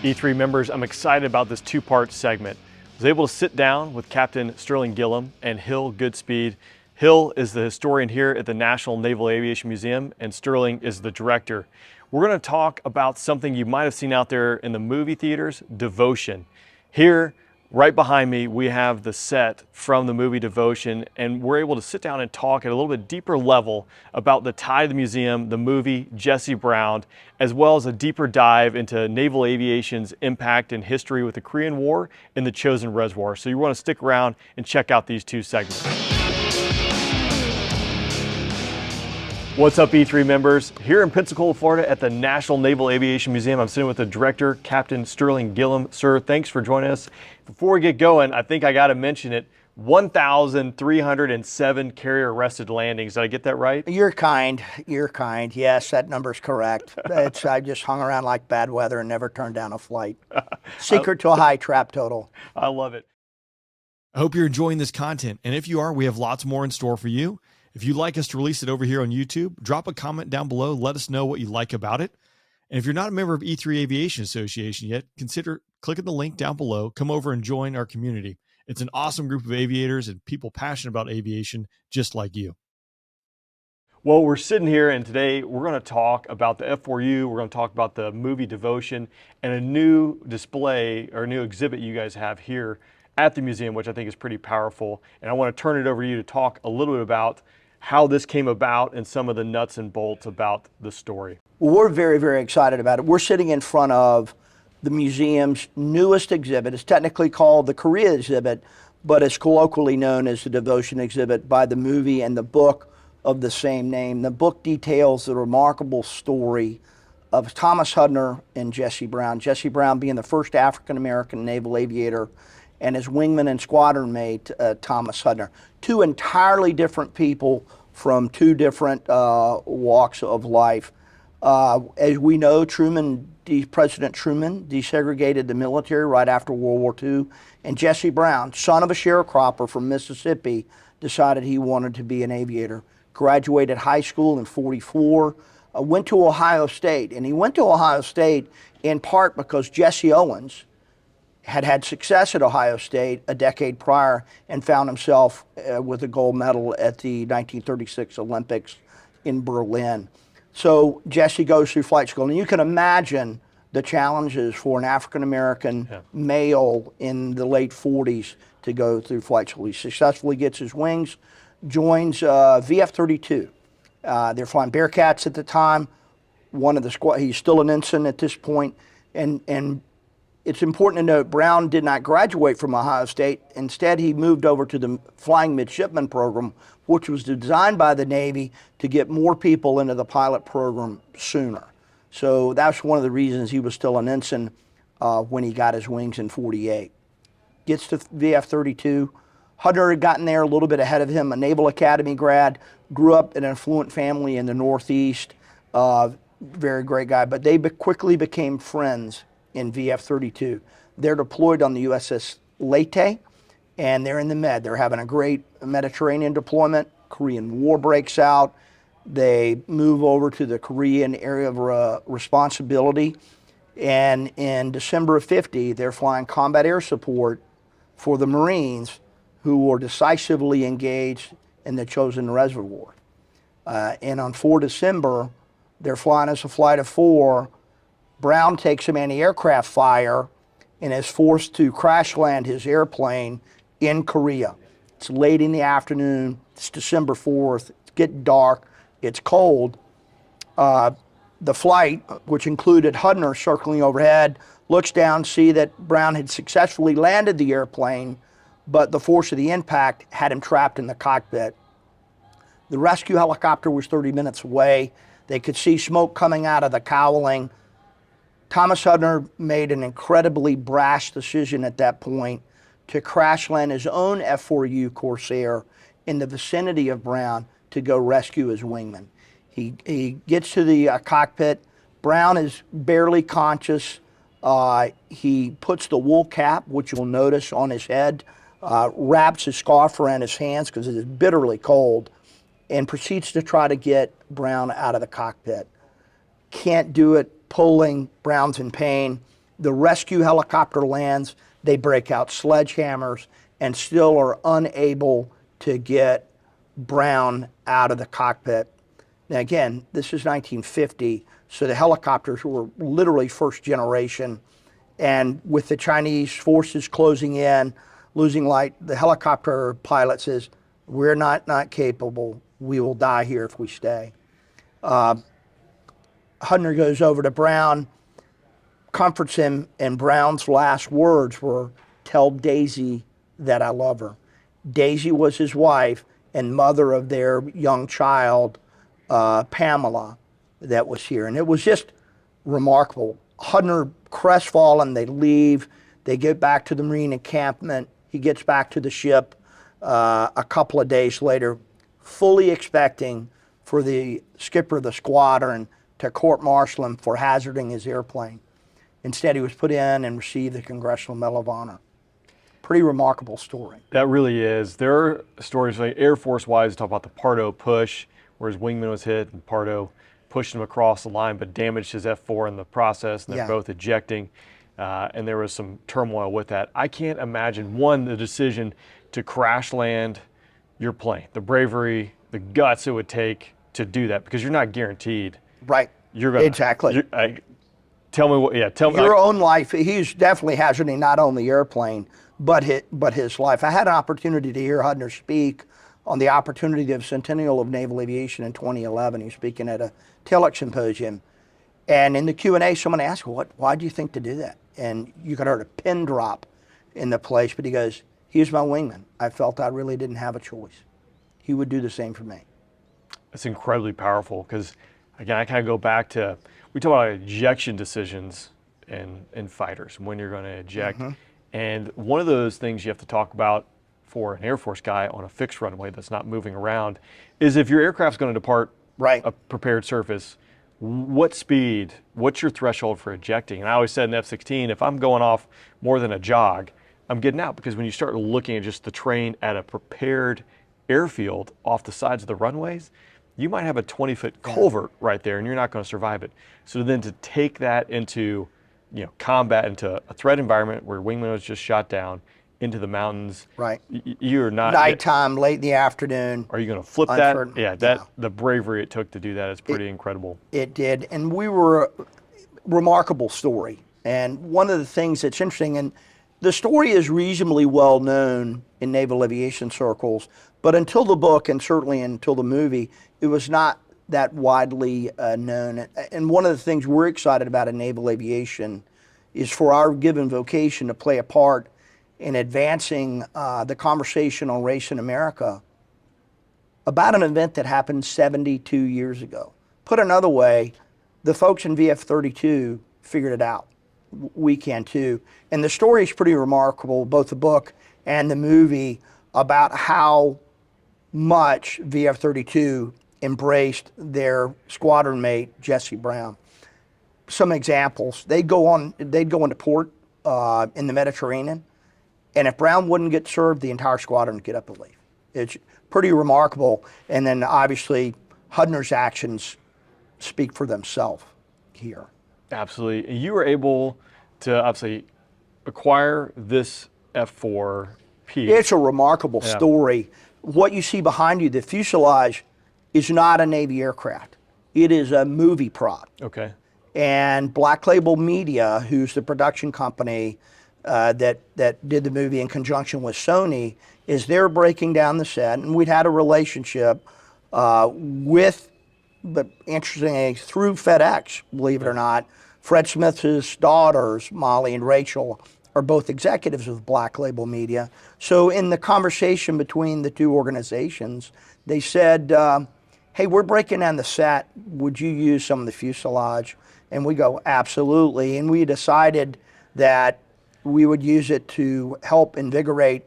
E3 members, I'm excited about this two-part segment. I was able to sit down with Captain Sterling Gillum and Hill Goodspeed. Hill is the historian here at the National Naval Aviation Museum, and Sterling is the director. We're going to talk about something you might have seen out there in the movie theaters, Devotion. Here, right behind me, we have the set from the movie Devotion, and we're able to sit down and talk at a little bit deeper level about the tie to the museum, the movie, Jesse Brown, as well as a deeper dive into naval aviation's impact and history with the Korean War and the Chosin Reservoir. So you want to stick around and check out these two segments. What's up, E3 members? Here in Pensacola, Florida at the National Naval Aviation Museum, I'm sitting with the director, Captain Sterling Gillum. Sir, thanks for joining us. Before we get going, I think I got to mention it, 1,307 carrier-arrested landings. Did I get that right? You're kind. You're kind. Yes, that number's correct. I just hung around like bad weather and never turned down a flight. Secret to a high trap total. I love it. I hope you're enjoying this content, and if you are, we have lots more in store for you. If you'd like us to release it over here on YouTube, drop a comment down below. Let us know what you like about it. And if you're not a member of E3 Aviation Association yet, consider clicking the link down below. Come over and join our community. It's an awesome group of aviators and people passionate about aviation, just like you. Well, we're sitting here, and today we're going to talk about the f4u. We're going to talk about the movie Devotion and a new display or a new exhibit you guys have here at the museum, which I think is pretty powerful. And I want to turn it over to you to talk a little bit about how this came about and some of the nuts and bolts about the story. Well, we're very, very excited about it. We're sitting in front of the museum's newest exhibit. It's technically called the Korea exhibit, but it's colloquially known as the Devotion exhibit by the movie and the book of the same name. The book details the remarkable story of Thomas Hudner and Jesse Brown. Jesse Brown being the first African-American naval aviator, and his wingman and squadron mate, Thomas Hudner. Two entirely different people from two different walks of life. As we know, President Truman desegregated the military right after World War II, and Jesse Brown, son of a sharecropper from Mississippi, decided he wanted to be an aviator. Graduated high school in '44, went to Ohio State, and he went to Ohio State in part because Jesse Owens had success at Ohio State a decade prior and found himself with a gold medal at the 1936 Olympics in Berlin. So Jesse goes through flight school, and you can imagine the challenges for an African-American male in the late 40s to go through flight school. He successfully gets his wings, joins VF-32. They're flying Bearcats at the time. One of the squad, he's still an ensign at this point, and it's important to note Brown did not graduate from Ohio State. Instead, he moved over to the Flying Midshipman program, which was designed by the Navy to get more people into the pilot program sooner. So that's one of the reasons he was still an ensign when he got his wings in '48. Gets to VF-32. Hudner had gotten there a little bit ahead of him, a Naval Academy grad, grew up in an affluent family in the Northeast, very great guy, but they quickly became friends in VF-32. They're deployed on the USS Leyte, and they're in the Med. They're having a great Mediterranean deployment. Korean War breaks out. They move over to the Korean area of responsibility, and in December of '50, they're flying combat air support for the Marines who were decisively engaged in the Chosin Reservoir. And on 4 December, they're flying as a flight of 4. Brown takes some anti-aircraft fire and is forced to crash land his airplane in Korea. It's late in the afternoon. It's December 4th. It's getting dark. It's cold. The flight, which included Hudner circling overhead, looks down, see that Brown had successfully landed the airplane, but the force of the impact had him trapped in the cockpit. The rescue helicopter was 30 minutes away. They could see smoke coming out of the cowling. Thomas Hudner made an incredibly brash decision at that point to crash land his own f4u Corsair in the vicinity of Brown to go rescue his wingman. He gets to the cockpit. Brown is barely conscious. He puts the wool cap, which you'll notice on his head, wraps his scarf around his hands because it is bitterly cold, and proceeds to try to get Brown out of the cockpit. Can't do it, pulling. Brown's in pain. The rescue helicopter lands, they break out sledgehammers and still are unable to get Brown out of the cockpit. Now again, this is 1950, so the helicopters were literally first generation, and with the Chinese forces closing in, losing light, the helicopter pilot says, "We're not capable. We will die here if we stay." Hudner goes over to Brown, comforts him, and Brown's last words were, "Tell Daisy that I love her." Daisy was his wife and mother of their young child, Pamela, that was here. And it was just remarkable. Hudner, crestfallen, they leave. They get back to the Marine encampment. He gets back to the ship a couple of days later, fully expecting for the skipper of the squadron to court-martial him for hazarding his airplane. Instead, he was put in and received the Congressional Medal of Honor. Pretty remarkable story. That really is. There are stories like Air Force-wise talk about the Pardo push, where his wingman was hit and Pardo pushed him across the line but damaged his F4 in the process, and they're both ejecting. And there was some turmoil with that. I can't imagine, one, the decision to crash land your plane, the bravery, the guts it would take to do that, because you're not guaranteed. Right. You're gonna, exactly. Tell me what, tell me. Your own life, he's definitely hazarding not only the airplane, but his life. I had an opportunity to hear Hudner speak on the opportunity of Centennial of Naval Aviation in 2011. He was speaking at a TELEX symposium. And in the Q&A, someone asked, why do you think to do that? And you could hear a pin drop in the place, but he goes, he was my wingman. I felt I really didn't have a choice. He would do the same for me. It's incredibly powerful, because, again, I kind of go back to, we talk about ejection decisions in fighters, when you're going to eject. And one of those things you have to talk about for an Air Force guy on a fixed runway that's not moving around is, if your aircraft's going to depart a prepared surface, what speed, what's your threshold for ejecting? And I always said in F-16, if I'm going off more than a jog, I'm getting out, because when you start looking at just the terrain at a prepared airfield off the sides of the runways, you might have a 20-foot culvert right there, and you're not going to survive it. So then to take that into, combat, into a threat environment where wingman was just shot down, into the mountains, you're not nighttime, late in the afternoon. Are you going to flip that? Yeah, the bravery it took to do that is pretty incredible. It did, and we were a remarkable story. And one of the things that's interesting, and the story is reasonably well known in naval aviation circles, but until the book, and certainly until the movie, it was not that widely known. And one of the things we're excited about in naval aviation is for our given vocation to play a part in advancing the conversation on race in America about an event that happened 72 years ago. Put another way, the folks in VF-32 figured it out. We can too. And the story is pretty remarkable, both the book and the movie, about how much VF-32 embraced their squadron mate, Jesse Brown. Some examples, they'd go into port in the Mediterranean, and if Brown wouldn't get served, the entire squadron would get up and leave. It's pretty remarkable. And then obviously Hudner's actions speak for themselves here. Absolutely. You were able to obviously acquire this F4 piece. It's a remarkable story. What you see behind you, the fuselage, is not a Navy aircraft. It is a movie prop. Okay. And Black Label Media, who's the production company that did the movie in conjunction with Sony, is there breaking down the set. And we'd had a relationship with, but interestingly, through FedEx, believe it or not. Fred Smith's daughters, Molly and Rachel, are both executives of Black Label Media. So in the conversation between the two organizations, they said, hey, we're breaking down the set. Would you use some of the fuselage? And we go, absolutely. And we decided that we would use it to help invigorate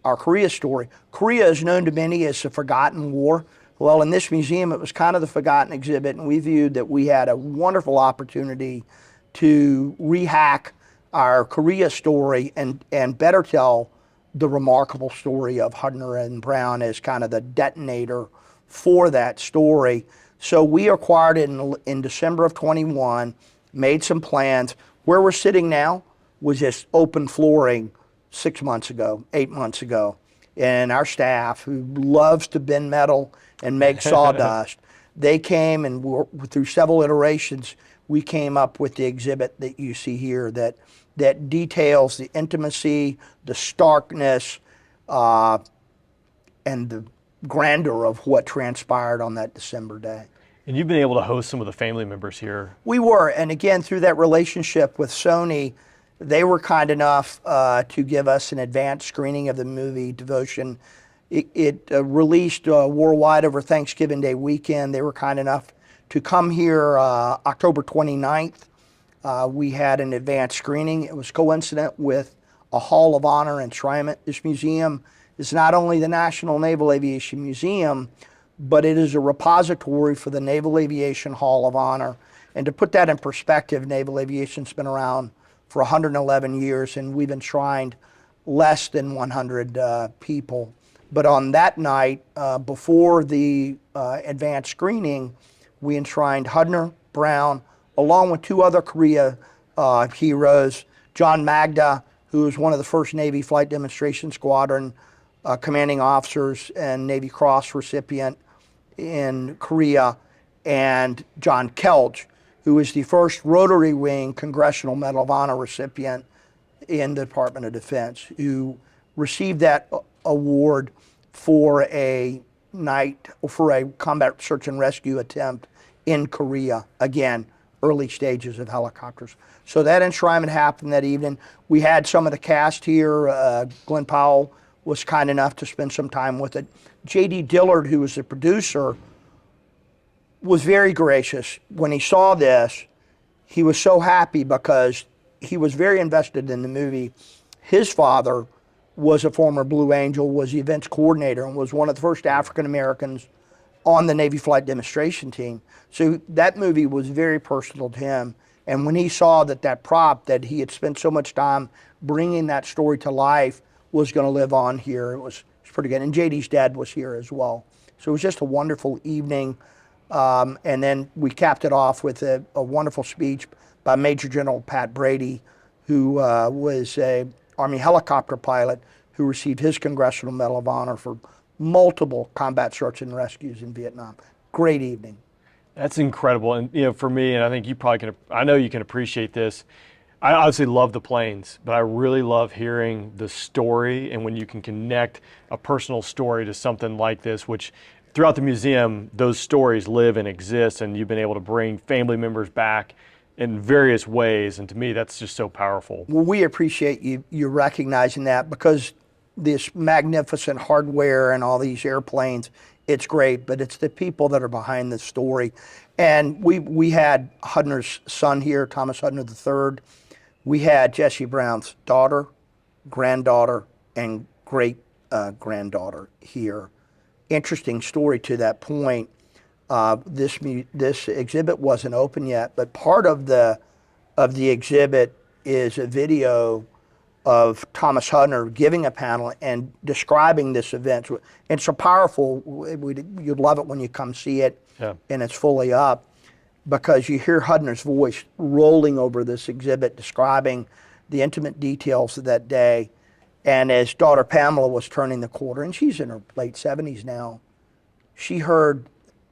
our Korea story. Korea is known to many as the forgotten war. Well, in this museum, it was kind of the forgotten exhibit, and we viewed that we had a wonderful opportunity to rehack our Korea story and better tell the remarkable story of Hudner and Brown as kind of the detonator for that story. So we acquired it in December of 21, made some plans. Where we're sitting now was just open flooring 6 months ago, 8 months ago. And our staff, who loves to bend metal and make sawdust, they came and through several iterations, we came up with the exhibit that you see here that details the intimacy, the starkness, and the grandeur of what transpired on that December day. And you've been able to host some of the family members here. We were, and again, through that relationship with Sony, they were kind enough to give us an advanced screening of the movie Devotion. It released worldwide over Thanksgiving Day weekend. They were kind enough to come here October 29th. We had an advanced screening. It was coincident with a Hall of Honor enshrinement. This museum is not only the National Naval Aviation Museum, but it is a repository for the Naval Aviation Hall of Honor. And to put that in perspective, naval aviation's been around for 111 years, and we've enshrined less than 100 people. But on that night, before the advanced screening, we enshrined Hudner, Brown, along with two other Korea heroes, John Magda, who was one of the first Navy Flight Demonstration Squadron commanding officers and Navy Cross recipient in Korea, and John Kelch, who is the first Rotary Wing Congressional Medal of Honor recipient in the Department of Defense, who received that award for a combat search and rescue attempt in Korea. Again, early stages of helicopters. So that enshrinement happened that evening. We had some of the cast here. Glenn Powell was kind enough to spend some time with it. J.D. Dillard, who was the producer, was very gracious. When he saw this, he was so happy because he was very invested in the movie. His father was a former Blue Angel, was the events coordinator, and was one of the first African Americans on the Navy flight demonstration team. So that movie was very personal to him. And when he saw that prop that he had spent so much time bringing that story to life was going to live on here, it was pretty good. And JD's dad was here as well. So it was just a wonderful evening. And then we capped it off with a wonderful speech by Major General Pat Brady, who was an Army helicopter pilot who received his Congressional Medal of Honor for multiple combat search and rescues in Vietnam. Great evening. That's incredible. And for me, and I think you probably can, I know you can appreciate this. I obviously love the planes, but I really love hearing the story, and when you can connect a personal story to something like this, which throughout the museum, those stories live and exist, and you've been able to bring family members back in various ways. And to me, that's just so powerful. Well, we appreciate you recognizing that, because this magnificent hardware and all these airplanes, it's great, but it's the people that are behind the story. And we had Hudner's son here, Thomas Hudner III. We had Jesse Brown's daughter, granddaughter, and great granddaughter here. Interesting story to that point. This exhibit wasn't open yet, but part of the exhibit is a video of Thomas Hudner giving a panel and describing this event. It's so powerful. You'd love it when you come see it, yeah. And it's fully up, because you hear Hudner's voice rolling over this exhibit, describing the intimate details of that day. And as daughter Pamela was turning the corner, and she's in her late 70s now, she heard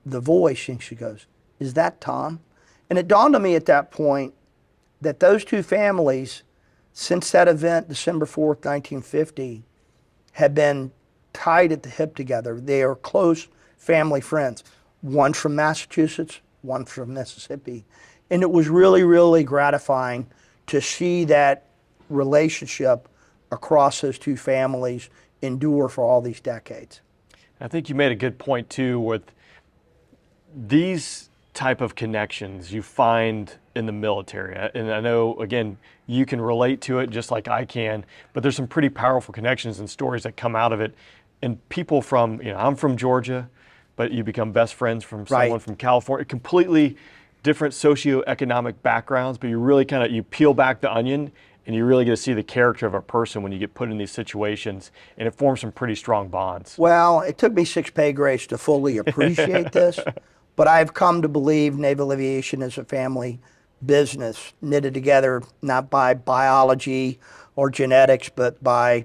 the voice and she goes, "Is that Tom?" And it dawned on me at that point that those two families, since that event, December 4th, 1950, had been tied at the hip together. They are close family friends. One from Massachusetts, one from Mississippi. And it was really, really gratifying to see that relationship across those two families endure for all these decades. I think you made a good point too, with these type of connections you find in the military. And I know, again, you can relate to it just like I can, but there's some pretty powerful connections and stories that come out of it. And people from, I'm from Georgia, but you become best friends from someone Right. from California, completely different socioeconomic backgrounds, but you really you peel back the onion and you really get to see the character of a person when you get put in these situations, and it forms some pretty strong bonds. Well, it took me 6 pay grades to fully appreciate this, but I've come to believe naval aviation is a family business knitted together not by biology or genetics, but by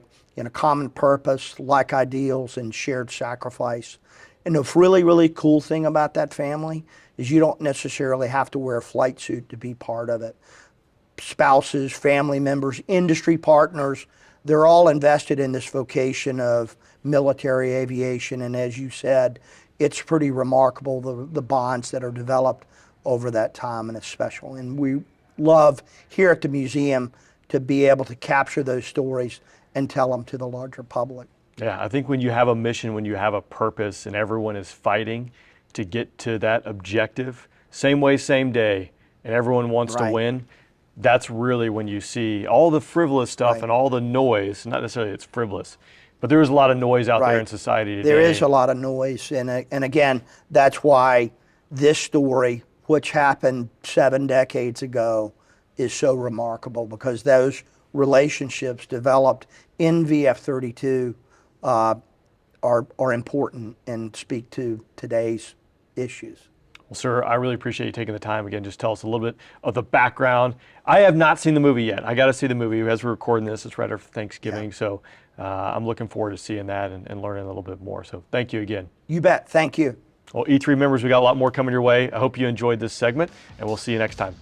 common purpose, like ideals, and shared sacrifice. And the really, really cool thing about that family is you don't necessarily have to wear a flight suit to be part of it. Spouses, family members, industry partners, they're all invested in this vocation of military aviation. And as you said, it's pretty remarkable the bonds that are developed over that time, and it's special. And we love here at the museum to be able to capture those stories and tell them to the larger public. Yeah, I think when you have a mission, when you have a purpose, and everyone is fighting to get to that objective, same way, same day, and everyone wants to Right. win, that's really when you see all the frivolous stuff Right. and all the noise. Not necessarily it's frivolous, but there is a lot of noise out there Right. in society today. There is a lot of noise, and again, that's why this story, which happened 7 decades ago, is so remarkable, because those relationships developed in VF-32 are important and speak to today's issues. Well, sir, I really appreciate you taking the time again. Just tell us a little bit of the background. I have not seen the movie yet. I got to see the movie as we're recording this. It's right after Thanksgiving, so I'm looking forward to seeing that and learning a little bit more. So thank you again. You bet. Thank you. Well, E3 members, we got a lot more coming your way. I hope you enjoyed this segment, and we'll see you next time.